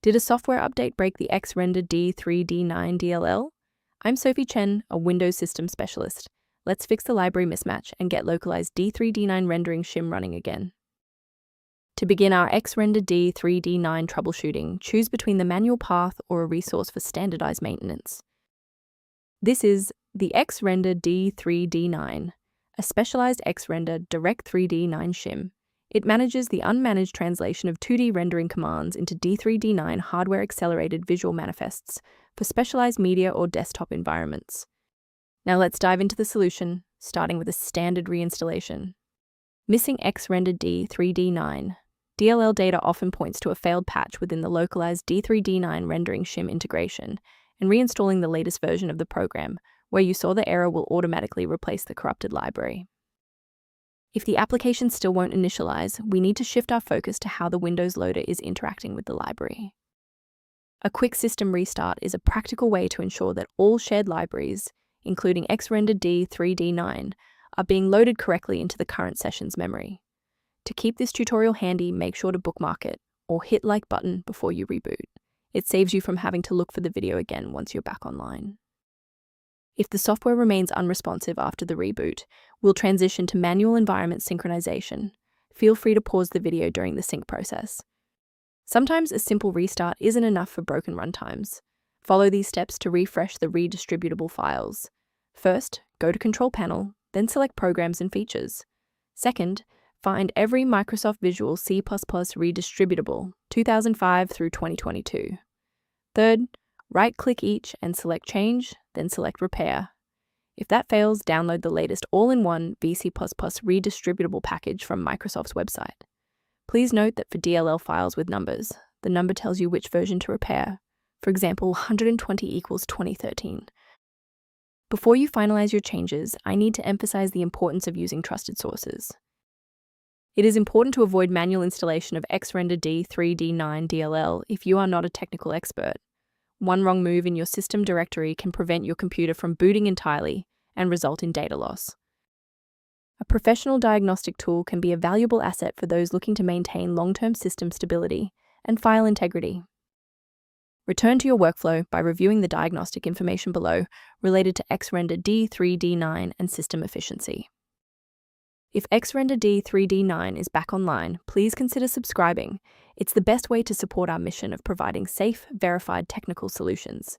Did a software update break the X-Render D3D9 DLL? I'm Sophie Chen, a Windows system specialist. Let's fix the library mismatch and get localized D3D9 rendering shim running again. To begin our X-Render D3D9 troubleshooting, choose between the manual path or a resource for standardized maintenance. This is the X-Render D3D9, a specialized X-Render Direct3D9 shim. It manages the unmanaged translation of 2D rendering commands into D3D9 hardware-accelerated visual manifests for specialized media or desktop environments. Now let's dive into the solution, starting with a standard reinstallation. Missing X-Render D3D9. DLL data often points to a failed patch within the localized D3D9 rendering shim integration, and reinstalling the latest version of the program, where you saw the error, will automatically replace the corrupted library. If the application still won't initialize, we need to shift our focus to how the Windows loader is interacting with the library. A quick system restart is a practical way to ensure that all shared libraries, including X-Render D3D9, are being loaded correctly into the current session's memory. To keep this tutorial handy, make sure to bookmark it or hit like button before you reboot. It saves you from having to look for the video again once you're back online. If the software remains unresponsive after the reboot, we'll transition to manual environment synchronization. Feel free to pause the video during the sync process. Sometimes a simple restart isn't enough for broken runtimes. Follow these steps to refresh the redistributable files. First, go to Control Panel, then select Programs and Features. Second, find every Microsoft Visual C++ Redistributable 2005 through 2022. Third, right-click each and select Change, then select Repair. If that fails, download the latest all-in-one VC++ redistributable package from Microsoft's website. Please note that for DLL files with numbers, the number tells you which version to repair. For example, 120 equals 2013. Before you finalize your changes, I need to emphasize the importance of using trusted sources. It is important to avoid manual installation of X-Render D3D9 DLL if you are not a technical expert. One wrong move in your system directory can prevent your computer from booting entirely and result in data loss. A professional diagnostic tool can be a valuable asset for those looking to maintain long-term system stability and file integrity. Return to your workflow by reviewing the diagnostic information below related to X-Render D3D9 and system efficiency. If X-Render D3D9 is back online, please consider subscribing. It's the best way to support our mission of providing safe, verified technical solutions.